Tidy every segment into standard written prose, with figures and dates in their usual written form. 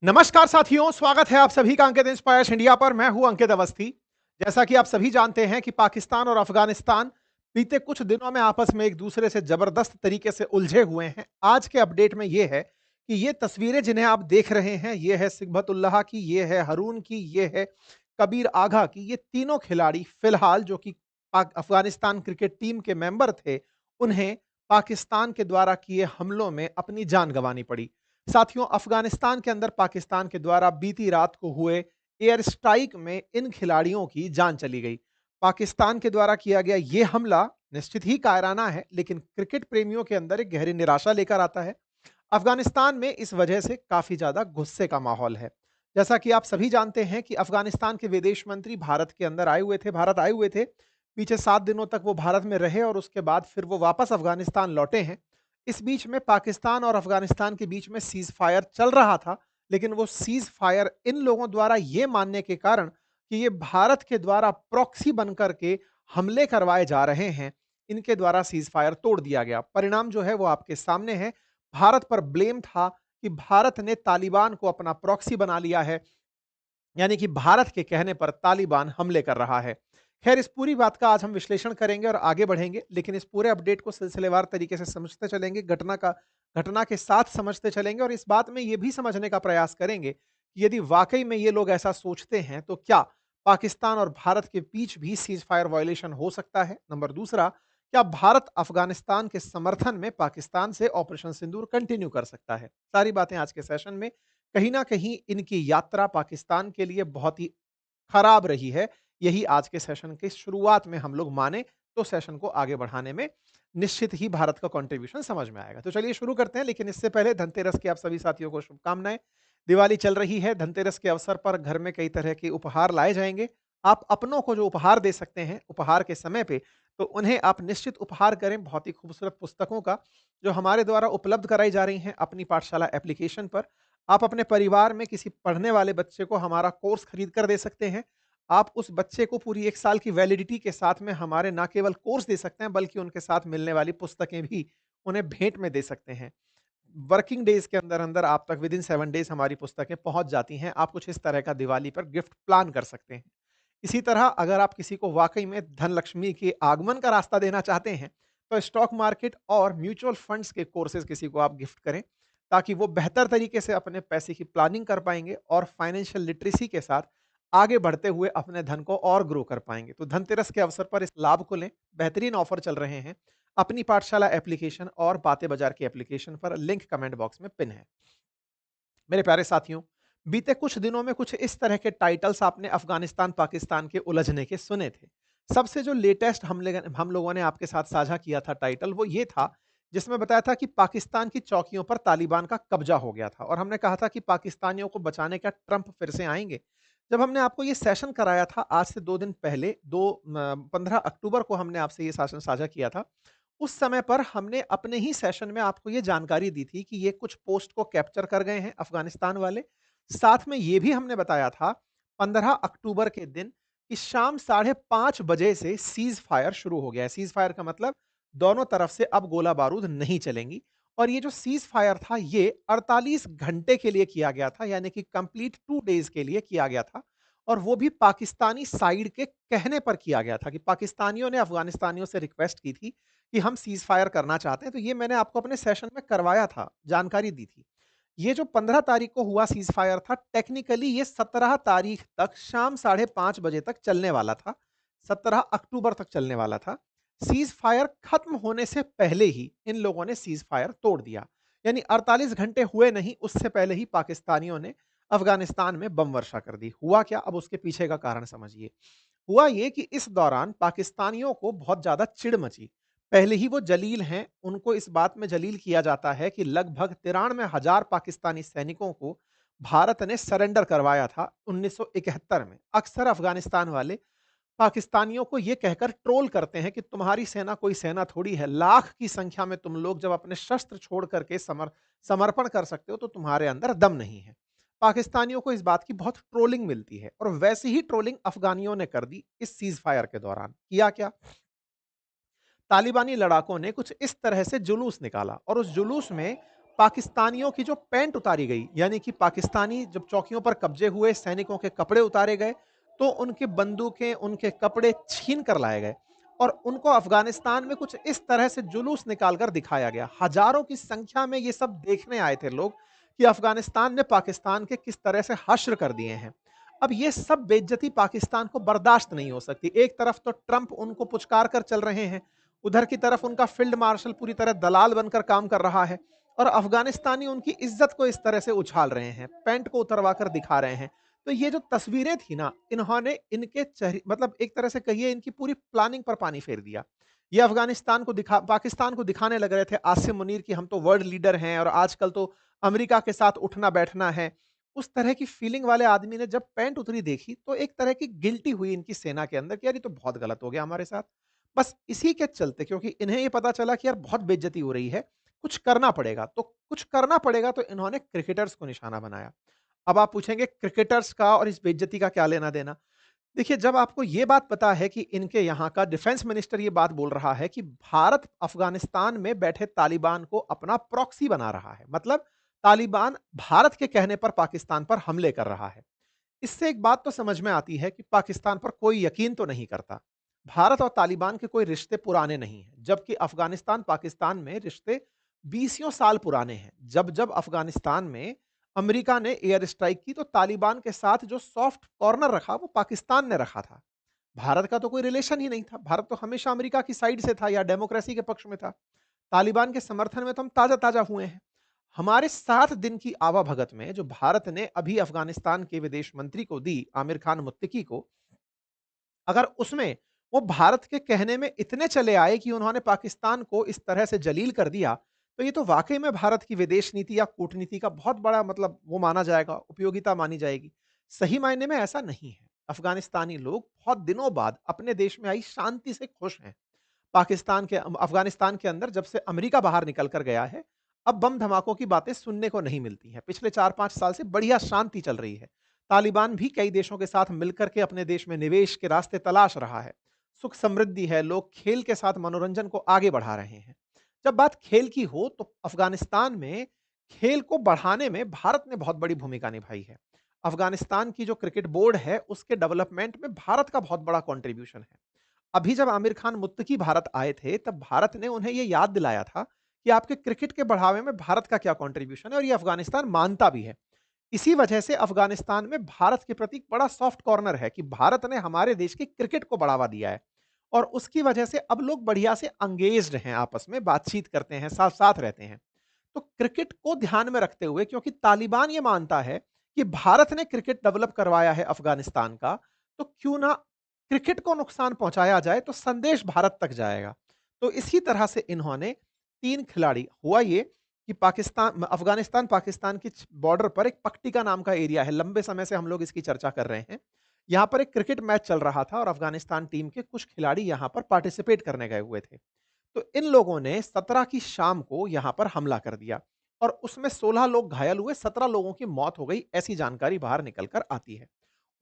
नमस्कार साथियों, स्वागत है आप सभी का अंकित इंस्पायर्स इंडिया पर। मैं हूं अंकित अवस्थी। जैसा कि आप सभी जानते हैं कि पाकिस्तान और अफगानिस्तान बीते कुछ दिनों में आपस में एक दूसरे से जबरदस्त तरीके से उलझे हुए हैं। आज के अपडेट में यह है कि ये तस्वीरें जिन्हें आप देख रहे हैं, ये है सिगबतुल्लाह की, ये है हारून की, ये है कबीर आगा की। ये तीनों खिलाड़ी फिलहाल जो कि अफगानिस्तान क्रिकेट टीम के मेंबर थे, उन्हें पाकिस्तान के द्वारा किए हमलों में अपनी जान गंवानी पड़ी। साथियों, अफगानिस्तान के अंदर पाकिस्तान के द्वारा बीती रात को हुए एयर स्ट्राइक में इन खिलाड़ियों की जान चली गई। पाकिस्तान के द्वारा किया गया ये हमला निश्चित ही कायराना है, लेकिन क्रिकेट प्रेमियों के अंदर एक गहरी निराशा लेकर आता है। अफगानिस्तान में इस वजह से काफी ज्यादा गुस्से का माहौल है। जैसा कि आप सभी जानते हैं कि अफगानिस्तान के विदेश मंत्री भारत के अंदर आए हुए थे, भारत आए हुए थे। पीछे 7 दिनों तक वो भारत में रहे और उसके बाद फिर वो वापस अफगानिस्तान लौटे हैं। इस बीच में पाकिस्तान और अफगानिस्तान के बीच में सीज फायर चल रहा था, लेकिन वो सीज फायर इन लोगों द्वारा ये मानने के कारण कि ये भारत के द्वारा प्रॉक्सी बनकर के हमले करवाए जा रहे हैं, इनके द्वारा सीज फायर तोड़ दिया गया। परिणाम जो है वो आपके सामने है। भारत पर ब्लेम था कि भारत ने तालिबान को अपना प्रॉक्सी बना लिया है, यानी कि भारत के कहने पर तालिबान हमले कर रहा है। खैर, इस पूरी बात का आज हम विश्लेषण करेंगे और आगे बढ़ेंगे, लेकिन इस पूरे अपडेट को सिलसिलेवार तरीके से समझते चलेंगे, घटना के साथ समझते चलेंगे और इस बात में यह भी समझने का प्रयास करेंगे कि यदि वाकई में ये लोग ऐसा सोचते हैं तो क्या पाकिस्तान और भारत के बीच भी सीज फायर वायलेशन हो सकता है। नंबर दूसरा, क्या भारत अफगानिस्तान के समर्थन में पाकिस्तान से ऑपरेशन सिंदूर कंटिन्यू कर सकता है। सारी बातें आज के सेशन में। कहीं ना कहीं इनकी यात्रा पाकिस्तान के लिए बहुत ही खराब रही है। यही आज के सेशन की शुरुआत में हम लोग माने तो सेशन को आगे बढ़ाने में निश्चित ही भारत का कंट्रीब्यूशन समझ में आएगा। तो चलिए शुरू करते हैं, लेकिन इससे पहले धनतेरस की आप सभी साथियों को शुभकामनाएं। दिवाली चल रही है, धनतेरस के अवसर पर घर में कई तरह के उपहार लाए जाएंगे। आप अपनों को जो उपहार दे सकते हैं उपहार के समय पे, तो उन्हें आप निश्चित उपहार करें बहुत ही खूबसूरत पुस्तकों का, जो हमारे द्वारा उपलब्ध कराई जा रही हैं अपनी पाठशाला एप्लीकेशन पर। आप अपने परिवार में किसी पढ़ने वाले बच्चे को हमारा कोर्स खरीद कर दे सकते हैं। आप उस बच्चे को पूरी 1 साल की वैलिडिटी के साथ में हमारे ना केवल कोर्स दे सकते हैं, बल्कि उनके साथ मिलने वाली पुस्तकें भी उन्हें भेंट में दे सकते हैं। वर्किंग डेज़ के अंदर-अंदर आप तक विदिन 7 डेज़ हमारी पुस्तकें पहुँच जाती हैं। आप कुछ इस तरह का दिवाली पर गिफ्ट प्लान कर सकते हैं। इसी तरह अगर आप किसी को वाक़ई में धन लक्ष्मी के आगमन का रास्ता देना चाहते हैं, तो स्टॉक मार्केट और म्यूचुअल फंड्स के कोर्सेज़ किसी को आप गिफ्ट करें, ताकि वो बेहतर तरीके से अपने पैसे की प्लानिंग कर पाएँगे और फाइनेंशियल लिटरेसी के साथ आगे बढ़ते हुए अपने धन को और ग्रो कर पाएँगे। तो धनतेरस के अवसर पर इस लाभ को लें, बेहतरीन ऑफ़र चल रहे हैं। अपनी पाठशाला एप्लीकेशन और बातें बाज़ार की एप्लीकेशन पर लिंक कमेंट बॉक्स में पिन है। मेरे प्यारे साथियों, बीते कुछ दिनों में कुछ इस तरह के टाइटल्स आपने अफ़गानिस्तान पाकिस्तान के उलझने के सुने थे। सबसे जो लेटेस्ट हम लोगों ने आपके साथ साझा किया था टाइटल, वो ये था, जिसमें बताया था कि पाकिस्तान की चौकियों पर तालिबान का कब्जा हो गया था और हमने कहा था कि पाकिस्तानियों को बचाने क्या ट्रंप फिर से आएँगे? जब हमने आपको ये सेशन कराया था आज से 2 दिन पहले, 15 अक्टूबर को हमने आपसे ये सेशन साझा किया था। उस समय पर हमने अपने ही सेशन में आपको ये जानकारी दी थी कि ये कुछ पोस्ट को कैप्चर कर गए हैं अफ़गानिस्तान वाले। साथ में ये भी हमने बताया था 15 अक्टूबर के दिन कि शाम साढ़े 5 बजे से सीज़ फायर शुरू हो गया है। सीज़ फायर का मतलब दोनों तरफ से अब गोला बारूद नहीं चलेंगी और ये जो सीज़ फायर था ये 48 घंटे के लिए किया गया था, यानी कि कंप्लीट 2 डेज़ के लिए किया गया था और वो भी पाकिस्तानी साइड के कहने पर किया गया था कि पाकिस्तानियों ने अफ़गानिस्तानियों से रिक्वेस्ट की थी कि हम सीज़ फायर करना चाहते हैं। तो ये मैंने आपको अपने सेशन में करवाया था, जानकारी दी थी। ये जो 15 तारीख को हुआ सीज़ फायर था, टेक्निकली ये 17 तारीख तक शाम साढ़े 5 बजे तक चलने वाला था। 17 अक्टूबर तक चलने वाला था। सीज़ फायर खत्म होने से पहले ही इन लोगों ने सीज़ फायर तोड़ दिया। यानी 48 घंटे हुए नहीं, उससे पहले ही पाकिस्तानियों ने अफ़गानिस्तान में बम वर्षा कर दी। हुआ क्या? अब उसके पीछे का कारण समझिए। हुआ ये कि इस दौरान पाकिस्तानियों को बहुत ज़्यादा चिढ़ मची। पहले ही वो जलील हैं, उनको इस बात में जलील किया जाता है कि लगभग 93,000 पाकिस्तानी सैनिकों को भारत ने सरेंडर करवाया था 1971 में। अक्सर अफ़गानिस्तान वाले पाकिस्तानियों को ये कहकर ट्रोल करते हैं कि तुम्हारी सेना कोई सेना थोड़ी है, लाख की संख्या में तुम लोग जब अपने शस्त्र छोड़ करके समर्पण कर सकते हो तो तुम्हारे अंदर दम नहीं है। पाकिस्तानियों को इस बात की बहुत ट्रोलिंग मिलती है और वैसी ही ट्रोलिंग अफगानियों ने कर दी इस सीज फायर के दौरान। किया क्या? तालिबानी लड़ाकों ने कुछ इस तरह से जुलूस निकाला और उस जुलूस में पाकिस्तानियों की जो पैंट उतारी गई, यानी कि पाकिस्तानी जब चौकियों पर कब्जे हुए, सैनिकों के कपड़े उतारे गए, तो उनकी बंदूकें, उनके कपड़े छीन कर लाए गए और उनको अफ़गानिस्तान में कुछ इस तरह से जुलूस निकाल कर दिखाया गया। हज़ारों की संख्या में ये सब देखने आए थे लोग कि अफ़गानिस्तान ने पाकिस्तान के किस तरह से हश्र कर दिए हैं। अब ये सब बेइज्जती पाकिस्तान को बर्दाश्त नहीं हो सकती। एक तरफ तो ट्रंप उनको पुचकार कर चल रहे हैं, उधर की तरफ उनका फ़ील्ड मार्शल पूरी तरह दलाल बनकर काम कर रहा है और अफ़गानिस्तानी उनकी इज़्ज़त को इस तरह से उछाल रहे हैं, पैंट को उतरवा कर दिखा रहे हैं। तो ये जो तस्वीरें थी ना, इन्होंने इनके चेहरे मतलब एक तरह से कहिए इनकी पूरी प्लानिंग पर पानी फेर दिया। ये अफ़गानिस्तान को दिखा पाकिस्तान को दिखाने लग रहे थे आसिम मुनीर कि हम तो वर्ल्ड लीडर हैं और आजकल तो अमेरिका के साथ उठना-बैठना है। उस तरह की फीलिंग वाले आदमी ने जब पैंट उतरी देखी, तो एक तरह की गिल्टी हुई इनकी सेना के अंदर कि यार ये तो बहुत गलत हो गया हमारे साथ। बस इसी के चलते क्योंकि इन्हें ये पता चला कि यार बहुत बेइज्जती हो रही है, कुछ करना पड़ेगा। तो कुछ करना पड़ेगा तो इन्होंने क्रिकेटर्स को निशाना बनाया। अब आप पूछेंगे क्रिकेटर्स का और इस बेइज्जती का क्या लेना-देना? देखिए, जब आपको ये बात पता है कि इनके यहाँ का डिफेंस मिनिस्टर ये बात बोल रहा है कि भारत अफ़गानिस्तान में बैठे तालिबान को अपना प्रॉक्सी बना रहा है। मतलब तालिबान भारत के कहने पर पाकिस्तान पर हमले कर रहा है। इससे एक बात तो समझ में आती है कि पाकिस्तान पर कोई यकीन तो नहीं करता। भारत और तालिबान के कोई रिश्ते पुराने नहीं हैं, जबकि अफ़गानिस्तान-पाकिस्तान में रिश्ते बीसियों साल पुराने हैं। जब-जब अफ़गानिस्तान में अमेरिका ने एयर स्ट्राइक की तो तालिबान के साथ जो सॉफ्ट कॉर्नर रखा वो पाकिस्तान ने रखा था। भारत का तो कोई रिलेशन ही नहीं था। भारत तो हमेशा अमेरिका की साइड से था या डेमोक्रेसी के पक्ष में था। तालिबान के समर्थन में तो हम ताज़ा-ताज़ा हुए हैं। हमारे 7 दिन की आवा-भगत में जो भारत ने अभी अफ़गानिस्तान के विदेश मंत्री को दी, आमिर खान मुत्तकी को, अगर उसमें वो भारत के कहने में इतने चले आए कि उन्होंने पाकिस्तान को इस तरह से जलील कर दिया, तो ये तो वाक़ई में भारत की विदेश नीति या कूटनीति का बहुत बड़ा मतलब वो माना जाएगा, उपयोगिता मानी जाएगी। सही मायने में ऐसा नहीं है। अफ़गानिस्तानी लोग बहुत दिनों बाद अपने देश में आई शांति से खुश हैं। अफ़गानिस्तान के अंदर जब से अमेरिका बाहर निकल कर गया है, अब बम धमाकों की बातें सुनने को नहीं मिलती हैं। पिछले 4-5 साल से बढ़िया शांति चल रही है। तालिबान भी कई देशों के साथ मिलकर के अपने देश में निवेश के रास्ते तलाश रहा है। सुख समृद्धि है, लोग खेल के साथ मनोरंजन को आगे बढ़ा रहे हैं। जब बात खेल की हो तो अफ़गानिस्तान में खेल को बढ़ाने में भारत ने बहुत बड़ी भूमिका निभाई है। अफ़गानिस्तान की जो क्रिकेट बोर्ड है, उसके डेवलपमेंट में भारत का बहुत बड़ा कंट्रीब्यूशन है। अभी जब आमिर खान मुत्तकी भारत आए थे, तब भारत ने उन्हें ये याद दिलाया था कि आपके क्रिकेट के बढ़ावे में भारत का क्या कंट्रीब्यूशन है और ये अफ़गानिस्तान मानता भी है। इसी वजह से अफ़गानिस्तान में भारत के प्रति एक बड़ा सॉफ्ट कॉर्नर है कि भारत ने हमारे देश की क्रिकेट को बढ़ावा दिया है और उसकी वजह से अब लोग बढ़िया से एंगेज्ड हैं आपस में, बातचीत करते हैं, साथ-साथ रहते हैं। तो क्रिकेट को ध्यान में रखते हुए क्योंकि तालिबान ये मानता है कि भारत ने क्रिकेट डेवलप करवाया है अफ़गानिस्तान का, तो क्यों ना क्रिकेट को नुकसान पहुँचाया जाए तो संदेश भारत तक जाएगा। तो इसी तरह से इन्होंने 3 खिलाड़ी हुआ ये कि अफ़गानिस्तान पाकिस्तान की बॉर्डर पर एक पट्टिका नाम का एरिया है, लंबे समय से हम लोग इसकी चर्चा कर रहे हैं। यहाँ पर एक क्रिकेट मैच चल रहा था और अफ़गानिस्तान टीम के कुछ खिलाड़ी यहाँ पर पार्टिसिपेट करने गए हुए थे। तो इन लोगों ने 17 की शाम को यहाँ पर हमला कर दिया और उसमें 16 लोग घायल हुए, 17 लोगों की मौत हो गई, ऐसी जानकारी बाहर निकल कर आती है।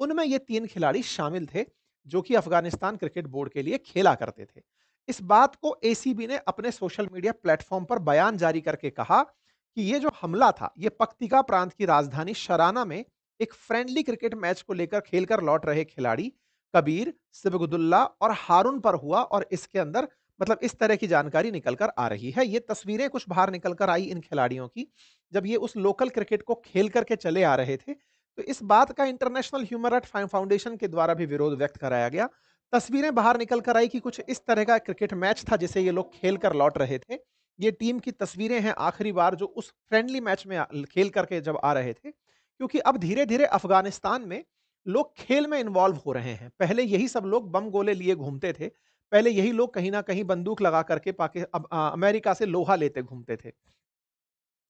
उनमें ये 3 खिलाड़ी शामिल थे, जो कि अफ़गानिस्तान क्रिकेट बोर्ड के लिए खेला करते थे। इस बात को एसीबी ने अपने सोशल मीडिया प्लेटफ़ॉर्म पर बयान जारी करके कहा कि ये जो हमला था, ये पक्तिका प्रांत की राजधानी शराना में एक फ्रेंडली क्रिकेट मैच को लेकर खेलकर लौट रहे खिलाड़ी कबीर, सिबगुदुल्ला और हारून पर हुआ और इसके अंदर मतलब इस तरह की जानकारी निकल कर आ रही है। ये तस्वीरें कुछ बाहर निकल कर आई इन खिलाड़ियों की, जब ये उस लोकल क्रिकेट को खेल कर के चले आ रहे थे। तो इस बात का इंटरनेशनल ह्यूमन राइट फाउंडेशन के द्वारा भी विरोध व्यक्त कराया गया। तस्वीरें बाहर निकल कर आई कि कुछ इस तरह का क्रिकेट मैच था जिसे ये लोग खेल कर लौट रहे थे। ये टीम की तस्वीरें हैं आखिरी बार जो उस फ्रेंडली मैच में खेल करके जब आ रहे थे। क्योंकि अब धीरे-धीरे अफ़गानिस्तान में लोग खेल में इन्वॉल्व हो रहे हैं। पहले यही सब लोग बम गोले लिए घूमते थे। पहले यही लोग कहीं न कहीं बंदूक लगा करके अमेरिका से लोहा लेते घूमते थे।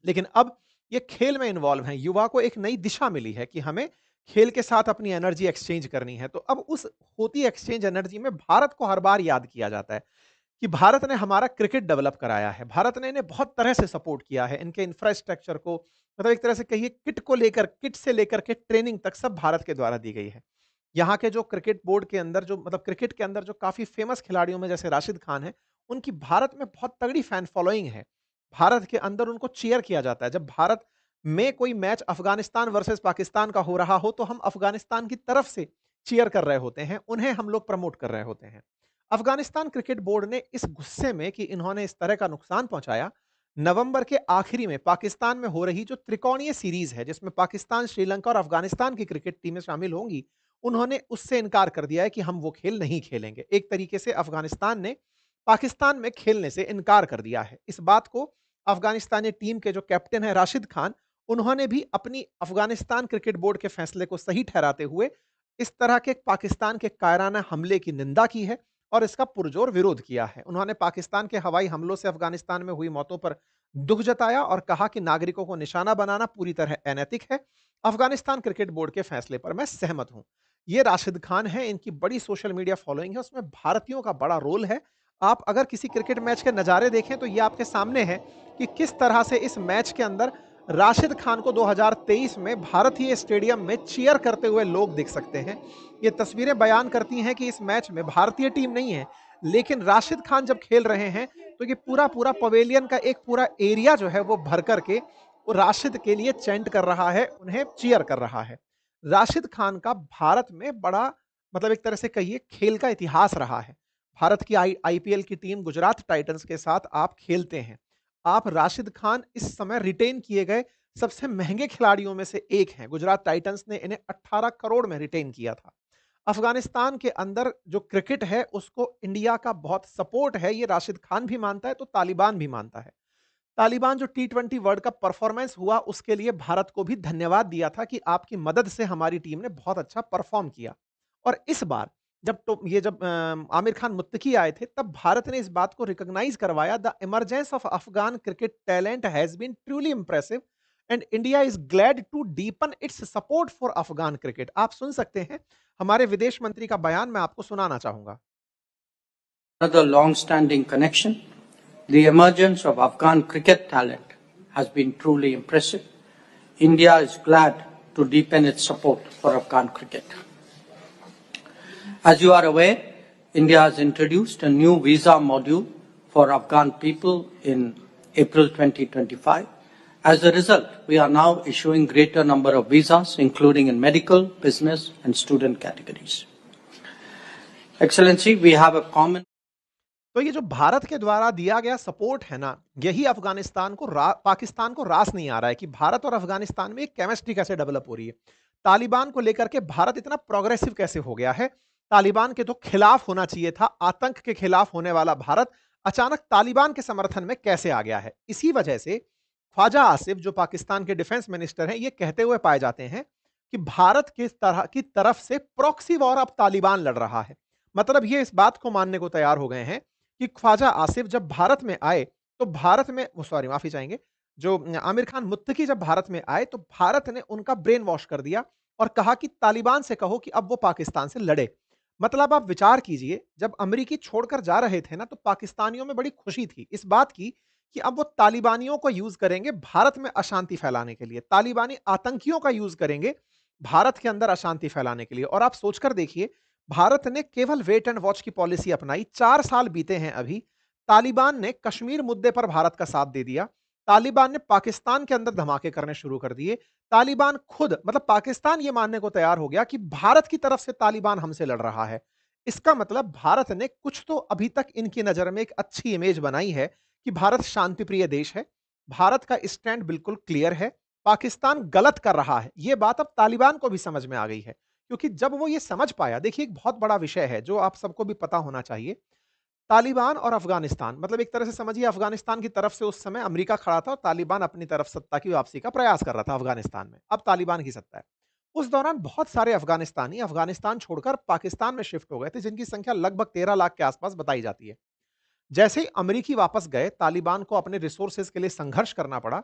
लेकिन अब ये खेल में इन्वॉल्व हैं। युवा को एक नई दिशा मिली है कि हमें खेल के साथ अपनी एनर्जी एक्सचेंज करनी है। तो अब उस होती एक्सचेंज एनर्जी में भारत को हर बार याद किया जाता है कि भारत ने हमारा क्रिकेट डेवलप कराया है। भारत ने इन्हें बहुत तरह से सपोर्ट किया है। इनके इंफ्रास्ट्रक्चर को मतलब एक तरह से कहिए किट से लेकर के ट्रेनिंग तक सब भारत के द्वारा दी गई है। यहाँ के जो क्रिकेट बोर्ड के अंदर जो मतलब क्रिकेट के अंदर जो काफ़ी फ़ेमस खिलाड़ियों में जैसे राशिद खान हैं, उनकी भारत में बहुत तगड़ी फ़ैन फ़ॉलोइंग है। भारत के अंदर उनको चीयर किया जाता है। जब भारत में कोई मैच अफ़गानिस्तान वर्सेस पाकिस्तान का हो रहा हो, तो हम अफ़गानिस्तान की तरफ से चीयर कर रहे होते हैं, उन्हें हम लोग प्रमोट कर रहे होते हैं। अफ़गानिस्तान क्रिकेट बोर्ड ने इस गुस्से में कि इन्होंने इस तरह का नुकसान पहुँचाया, नवंबर के आखिरी में पाकिस्तान में हो रही जो त्रिकोणीय सीरीज़ है, जिसमें पाकिस्तान, श्रीलंका और अफ़गानिस्तान की क्रिकेट टीमें शामिल होंगी, उन्होंने उससे इनकार कर दिया है कि हम वो खेल नहीं खेलेंगे। एक तरीके से अफ़गानिस्तान ने पाकिस्तान में खेलने से इनकार कर दिया है। इस बात को अफ़गानिस्तानी टीम के जो कैप्टन हैं राशिद खान, उन्होंने भी अपनी अफ़गानिस्तान क्रिकेट बोर्ड के फैसले को सही ठहराते हुए इस तरह के पाकिस्तान के कायराना हमले की निंदा की है और इसका पुरजोर विरोध किया है। उन्होंने पाकिस्तान के हवाई हमलों से अफ़गानिस्तान में हुई मौतों पर दुःख जताया और कहा कि नागरिकों को निशाना बनाना पूरी तरह अनैतिक है। अफ़गानिस्तान क्रिकेट बोर्ड के फैसले पर मैं सहमत हूँ। ये राशिद खान हैं, इनकी बड़ी सोशल मीडिया फॉलोइंग है, उसमें भारतीयों का बड़ा रोल है। आप अगर किसी क्रिकेट मैच के नज़ारे देखें तो ये आपके सामने है कि किस तरह से इस मैच के अंदर राशिद खान को 2023 में भारतीय स्टेडियम में चीयर करते हुए लोग दिख सकते हैं। ये तस्वीरें बयान करती हैं कि इस मैच में भारतीय टीम नहीं है, लेकिन राशिद खान जब खेल रहे हैं, तो ये पूरा-पूरा पवेलियन का एक पूरा एरिया जो है वो भर कर के वो राशिद के लिए चैंट कर रहा है, उन्हें चीयर कर रहा है। राशिद खान का भारत में बड़ा मतलब एक तरह से कहिए खेल का इतिहास रहा है। भारत की आईपीएल की टीम गुजरात टाइटंस के साथ आप खेलते हैं। आप राशिद खान इस समय रिटेन किए गए सबसे महँगे खिलाड़ियों में से एक हैं। गुजरात टाइटंस ने इन्हें 18 करोड़ में रिटेन किया था। अफ़गानिस्तान के अंदर जो क्रिकेट है उसको इंडिया का बहुत सपोर्ट है, ये राशिद खान भी मानता है, तो तालिबान भी मानता है। तालिबान जो टी20 वर्ल्ड कप परफॉर्मेंस हुआ उसके लिए भारत को भी धन्यवाद दिया था कि आपकी मदद से हमारी टीम ने बहुत अच्छा परफॉर्म किया। और इस बार जब आमिर खान मुत्तकी आए थे तब भारत ने इस बात को रिकॉग्नाइज करवाया the emergence of Afghan cricket talent has been truly impressive and India is glad to deepen its support for Afghan cricket. आप सुन सकते हैं हमारे विदेश मंत्री का बयान, मैं आपको सुनाना चाहूंगा। Another long-standing connection, the emergence of Afghan cricket talent has been truly impressive. India is glad to deepen its support for Afghan cricket. As you are aware, India has introduced a new visa module for Afghan people in April 2025. As a result, we are now issuing greater number of visas, including in medical, business, and student categories. Excellency, we have a common तो ये जो भारत के द्वारा दिया गया support है ना, यही अफगानिस्तान को पाकिस्तान को रास नहीं आ रहा है कि भारत और अफगानिस्तान में एक केमिस्ट्री कैसे डेवलप हो रही है। तालिबान को लेकर के भारत इतना प्रोग्रेसिव कैसे हो गया है। तालिबान के तो खिलाफ होना चाहिए था, आतंक के खिलाफ होने वाला भारत अचानक तालिबान के समर्थन में कैसे आ गया है। इसी वजह से ख्वाजा आसिफ जो पाकिस्तान के डिफेंस मिनिस्टर हैं, ये कहते हुए पाए जाते हैं कि भारत किस तरह की तरफ से प्रॉक्सी वॉर अब तालिबान लड़ रहा है। मतलब ये इस बात को मानने को तैयार हो गए हैं कि ख्वाजा आसिफ जब भारत में आए तो भारत में सॉरी माफी चाहेंगे, जो आमिर खान मुत्तकी जब भारत में आए तो भारत ने उनका ब्रेन वॉश कर दिया और कहा कि तालिबान से कहो कि अब वो पाकिस्तान से लड़े। मतलब आप विचार कीजिए, जब अमेरिकी छोड़कर जा रहे थे ना तो पाकिस्तानियों में बड़ी खुशी थी इस बात की कि अब वो तालिबानियों को यूज करेंगे भारत में अशांति फैलाने के लिए, तालिबानी आतंकियों का यूज करेंगे भारत के अंदर अशांति फैलाने के लिए। और आप सोचकर देखिए, भारत ने केवल वेट एंड वॉच की पॉलिसी अपनाई, 4 साल बीते हैं अभी। तालिबान ने कश्मीर मुद्दे पर भारत का साथ दे दिया। तालिबान ने पाकिस्तान के अंदर धमाके करने शुरू कर दिए। तालिबान खुद मतलब पाकिस्तान ये मानने को तैयार हो गया कि भारत की तरफ से तालिबान हमसे लड़ रहा है। इसका मतलब भारत ने कुछ तो अभी तक इनकी नजर में एक अच्छी इमेज बनाई है कि भारत शांति प्रिय देश है। भारत का स्टैंड बिल्कुल क्लियर है। पाकिस्तान गलत कर रहा है, यह बात अब तालिबान को भी समझ में आ गई है। क्योंकि जब वो ये समझ पाया, देखिए एक बहुत बड़ा विषय है जो आप सबको भी पता होना चाहिए। तालिबान और अफगानिस्तान मतलब एक तरह से समझिए अफगानिस्तान की तरफ से उस समय अमेरिका खड़ा था और तालिबान अपनी तरफ सत्ता की वापसी का प्रयास कर रहा था अफगानिस्तान में। अब तालिबान की सत्ता है। उस दौरान बहुत सारे अफगानिस्तानी अफगानिस्तान छोड़कर पाकिस्तान में शिफ्ट हो गए थे, जिनकी संख्या लगभग 13 लाख के आसपास बताई जाती है। जैसे ही अमेरिकी वापस गए, तालिबान को अपने रिसोर्सेज के लिए संघर्ष करना पड़ा।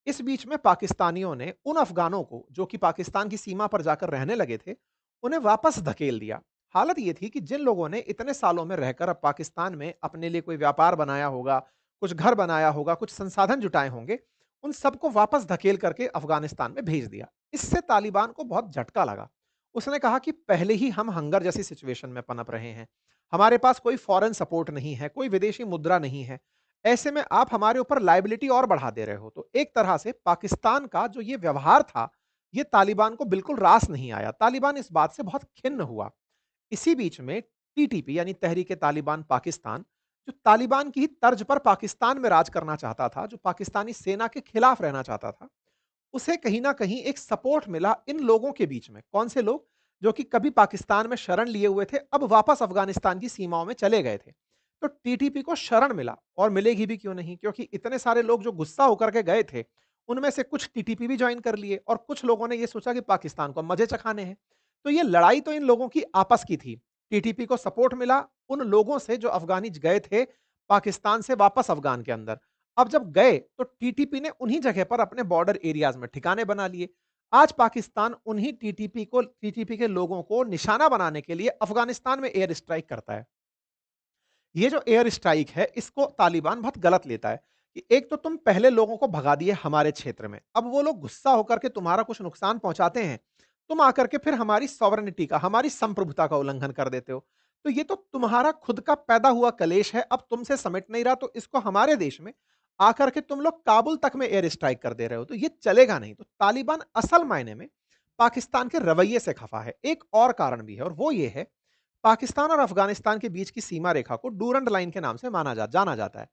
इस बीच में पाकिस्तानियों ने उन अफगानों को जो कि पाकिस्तान की सीमा पर जाकर रहने लगे थे, उन्हें वापस धकेल दिया। हालत ये थी कि जिन लोगों ने इतने सालों में रहकर अब पाकिस्तान में अपने लिए कोई व्यापार बनाया होगा, कुछ घर बनाया होगा, कुछ संसाधन जुटाए होंगे, उन सबको वापस धकेल करके अफगानिस्तान में भेज दिया। इससे तालिबान को बहुत झटका लगा। उसने कहा कि पहले ही हम हंगर जैसी सिचुएशन में पनप रहे हैं, हमारे पास कोई फॉरेन सपोर्ट नहीं है, कोई विदेशी मुद्रा नहीं है, ऐसे में आप हमारे ऊपर लायबिलिटी और बढ़ा दे रहे हो। तो एक तरह से पाकिस्तान का जो ये व्यवहार था, ये तालिबान को बिल्कुल रास नहीं आया। तालिबान इस बात से बहुत खिन्न हुआ। इसी बीच में टीटीपी यानी तहरीक-ए-तालिबान पाकिस्तान, जो तालिबान की ही तर्ज पर पाकिस्तान में राज करना चाहता था, जो पाकिस्तानी सेना के खिलाफ रहना चाहता था, उसे कहीं न कहीं एक सपोर्ट मिला इन लोगों के बीच में। कौन से लोग? जो कि कभी पाकिस्तान में शरण लिए हुए थे, अब वापस अफ़गानिस्तान की सीमाओं में चले गए थे। तो टीटीपी को शरण मिला और मिलेगी भी क्यों नहीं? क्योंकि इतने सारे लोग जो गुस्सा होकर के गए थे, उनमें से कुछ टीटीपी भी जॉइन कर लिए और कुछ लोगों ने ये सोचा कि पाकिस्तान को मज़े चखाने हैं। तो ये लड़ाई तो इन लोगों की आपस की थी। टीटीपी को सपोर्ट मिला उन लोगों से जो अफ़गानी गए थे पाकिस्तान से वापस अफ़गान के अंदर। अब जब गए तो टीटीपी ने उन्हीं जगह पर अपने बॉर्डर एरियाज़ में ठिकाने बना लिए। आज पाकिस्तान उन्हीं टीटीपी के लोगों को निशाना बनाने के लिए अफ़गानिस्तान में एयर स्ट्राइक करता है। ये जो एयर स्ट्राइक है, इसको तालिबान बहुत गलत लेता है कि एक तो तुम पहले लोगों को भगा दिए हमारे क्षेत्र में, अब वो लोग गुस्सा होकर के तुम्हारा कुछ नुकसान पहुंचाते हैं, तुम आकर के फिर हमारी सॉवरेनिटी का, हमारी संप्रभुता का उल्लंघन कर देते हो। तो ये तो तुम्हारा खुद का पैदा हुआ कलेश है, अब तुमसे समिट नहीं रहा, तो इसको हमारे देश में आकर के तुम लोग काबुल तक में एयर स्ट्राइक कर दे रहे हो, तो ये चलेगा नहीं। तो तालिबान असल मायने में पाकिस्तान के रवैये से खफा है। एक और कारण भी है और वो ये है, पाकिस्तान और अफगानिस्तान के बीच की सीमा रेखा को डूरंड लाइन के नाम से जाना जाता है।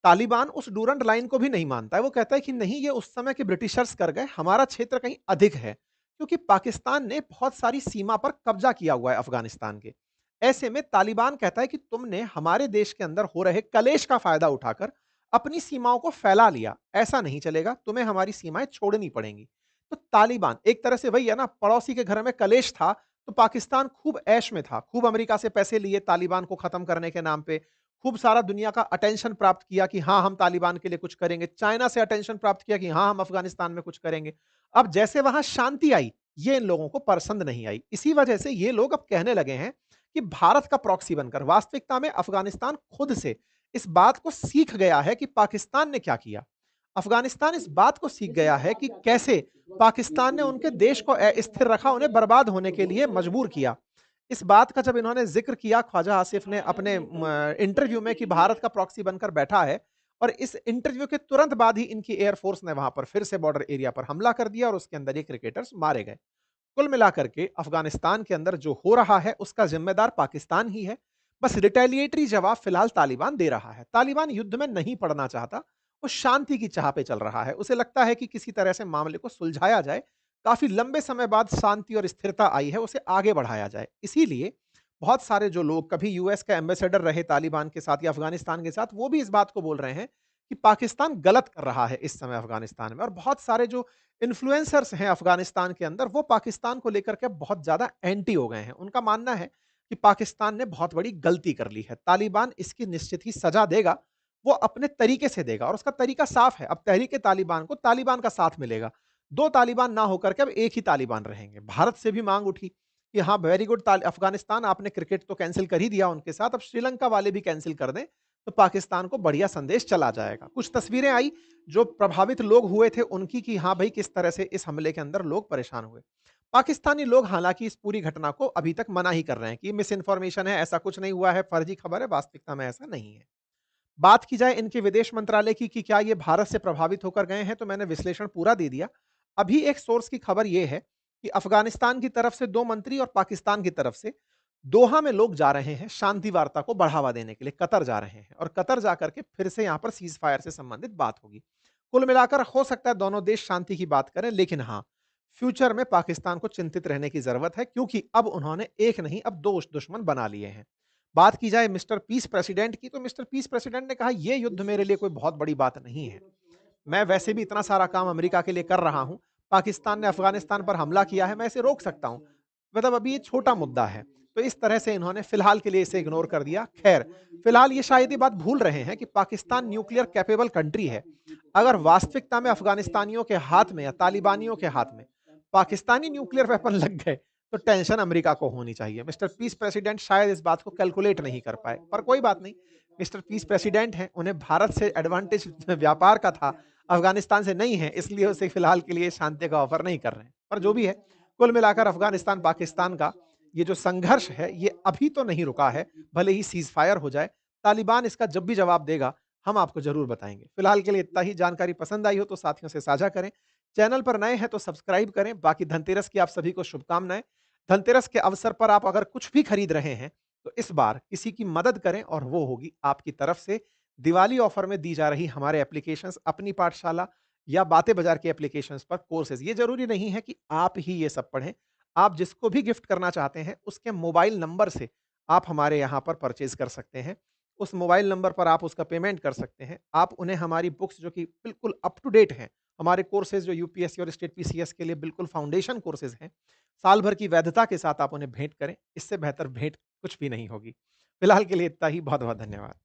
तालिबान उस डूरंड लाइन को भी नहीं मानता है। वो कहता है कि नहीं, ये उस समय के ब्रिटिशर्स कर गए, हमारा क्षेत्र कहीं अधिक है। क्योंकि पाकिस्तान ने बहुत सारी सीमा पर कब्जा किया हुआ है अफगानिस्तान के। ऐसे में तालिबान कहता है कि तुमने हमारे देश के अंदर हो रहे कलेश का फायदा उठाकर अपनी सीमाओं को फैला लिया। ऐसा नहीं चलेगा, तुम्हें हमारी सीमाएं छोड़नी पड़ेंगी। तो तालिबान एक तरह से वही है ना, पड़ोसी के घर में कलेश था तो पाकिस्तान खूब ऐश में था, खूब अमेरिका से पैसे लिए तालिबान को खत्म करने के नाम पे, खूब सारा दुनिया का अटेंशन प्राप्त किया कि हाँ, हम तालिबान के लिए कुछ करेंगे। चाइना से अटेंशन प्राप्त किया कि हाँ, हम अफगानिस्तान में कुछ करेंगे। अब जैसे वहां शांति आई, ये इन लोगों को पसंद नहीं आई। इसी वजह से ये लोग अब कहने लगे हैं कि भारत का प्रॉक्सी बनकर, वास्तविकता में अफगानिस्तान खुद से इस बात को सीख गया है कि पाकिस्तान ने क्या किया। अफगानिस्तान इस बात को सीख गया है कि कैसे पाकिस्तान ने उनके देश को अस्थिर रखा, उन्हें बर्बाद होने के लिए मजबूर किया। इस बात का जब इन्होंने ज़िक्र किया ख्वाजा आसिफ ने अपने इंटरव्यू में कि भारत का प्रॉक्सी बनकर बैठा है, और इस इंटरव्यू के तुरंत बाद ही इनकी एयरफोर्स ने वहां पर फिर से बॉर्डर एरिया पर हमला कर दिया और उसके अंदर ये क्रिकेटर्स मारे गए। कुल मिलाकर के अफगानिस्तान के अंदर जो हो रहा है उसका जिम्मेदार पाकिस्तान ही है। बस रिटेलिएटरी जवाब फिलहाल तालिबान दे रहा है। तालिबान युद्ध में नहीं पड़ना चाहता, वो शांति की चाह पे चल रहा है। उसे लगता है कि किसी तरह से मामले को सुलझाया जाए, काफी लंबे समय बाद शांति और स्थिरता आई है, उसे आगे बढ़ाया जाए। इसीलिए बहुत सारे जो लोग कभी यूएस का एम्बेसडर रहे तालिबान के साथ या अफगानिस्तान के साथ, वो भी इस बात को बोल रहे हैं कि पाकिस्तान गलत कर रहा है इस समय अफगानिस्तान में। और बहुत सारे जो इन्फ्लुएंसर्स हैं अफगानिस्तान के अंदर, वो पाकिस्तान को लेकर के बहुत ज्यादा एंटी हो गए हैं। उनका मानना है कि पाकिस्तान ने बहुत बड़ी गलती कर ली है, तालिबान इसकी निश्चित ही सजा देगा, वो अपने तरीके से देगा और उसका तरीका साफ है। अब तहरीक तालिबान को तालिबान का साथ मिलेगा, दो तालिबान ना होकर के अब एक ही तालिबान रहेंगे। भारत से भी मांग उठी कि हाँ, वेरी गुड अफगानिस्तान, आपने क्रिकेट तो कैंसिल कर ही दिया उनके साथ, अब श्रीलंका वाले भी कैंसिल कर दें तो पाकिस्तान को बढ़िया संदेश चला जाएगा। कुछ तस्वीरें आई जो प्रभावित लोग हुए थे उनकी कि हाँ भाई, किस तरह से इस हमले के अंदर लोग परेशान हुए। पाकिस्तानी लोग हालांकि इस पूरी घटना को अभी तक मना ही कर रहे हैं कि मिस इन्फॉर्मेशन है, ऐसा कुछ नहीं हुआ है, फर्जी खबर है, वास्तविकता में ऐसा नहीं है। बात की जाए इनके विदेश मंत्रालय की कि क्या ये भारत से प्रभावित होकर गए हैं, तो मैंने विश्लेषण पूरा दे दिया। अभी एक सोर्स की खबर ये है कि अफगानिस्तान की तरफ से 2 मंत्री और पाकिस्तान की तरफ से दोहा में लोग जा रहे हैं शांति वार्ता को बढ़ावा देने के लिए, कतर जा रहे हैं और कतर जाकर के फिर से यहां पर सीज फायर से संबंधित बात होगी। कुल मिलाकर हो सकता है दोनों देश शांति की बात करें, लेकिन हाँ, फ्यूचर में पाकिस्तान को चिंतित रहने की जरूरत है, क्योंकि अब उन्होंने एक नहीं, अब दो दुश्मन बना लिए हैं। बात की जाए मिस्टर पीस प्रेसिडेंट की, तो मिस्टर पीस प्रेसिडेंट ने कहा यह युद्ध मेरे लिए कोई बहुत बड़ी बात नहीं है। मैं वैसे भी इतना सारा काम अमेरिका के लिए कर रहा हूं, पाकिस्तान ने अफगानिस्तान पर हमला किया है, मैं इसे रोक सकता हूं। मतलब अभी ये छोटा मुद्दा है। तो इस तरह से इन्होंने फिलहाल के लिए इसे इग्नोर कर दिया। खैर, फिलहाल ये शायद ये बात भूल रहे हैं कि पाकिस्तान न्यूक्लियर कैपेबल कंट्री है। अगर वास्तविकता में अफगानिस्तानियों के हाथ में या तालिबानियों के हाथ में पाकिस्तानी न्यूक्लियर वेपन लग गए, तो टेंशन अमेरिका को होनी चाहिए। मिस्टर पीस प्रेसिडेंट शायद इस बात को कैलकुलेट नहीं कर पाए, पर कोई बात नहीं। मिस्टर पीस प्रेसिडेंट हैं, उन्हें भारत से एडवांटेज व्यापार का था, अफगानिस्तान से नहीं है, इसलिए उसे फिलहाल के लिए शांति का ऑफर नहीं कर रहे हैं। पर जो भी है, कुल मिलाकर अफगानिस्तान पाकिस्तान का ये जो संघर्ष है, ये अभी तो नहीं रुका है, भले ही सीज फायर हो जाए। तालिबान इसका जब भी जवाब देगा, हम आपको ज़रूर बताएँगे। फिलहाल के लिए इतना ही। जानकारी पसंद आई हो तो साथियों से साझा करें। चैनल पर नए हैं तो सब्सक्राइब करें। बाकी धनतेरस की आप सभी को शुभकामनाएँ। धनतेरस के अवसर पर आप अगर कुछ भी खरीद रहे हैं, तो इस बार किसी की मदद करें और वो होगी आपकी तरफ से। दिवाली ऑफर में दी जा रही हमारे एप्लीकेशंस अपनी पाठशाला या बातें बाज़ार के एप्लीकेशंस पर कोर्सेज़, ये ज़रूरी नहीं है कि आप ही ये सब पढ़ें। आप जिसको भी गिफ्ट करना चाहते हैं, उसके मोबाइल नंबर से आप हमारे यहाँ पर परचेज़ कर सकते हैं। उस मोबाइल नंबर पर आप उसका पेमेंट कर सकते हैं। आप उन्हें हमारी बुक्स जो कि बिल्कुल अप टू डेट हैं, हमारे कोर्सेज़ जो यूपीएससी और स्टेट पीसीएस के लिए बिल्कुल फाउंडेशन कोर्सेज़ हैं, साल भर की वैधता के साथ आप उन्हें भेंट करें। इससे बेहतर भेंट कुछ भी नहीं होगी। फिलहाल के लिए इतना ही। बहुत-बहुत धन्यवाद।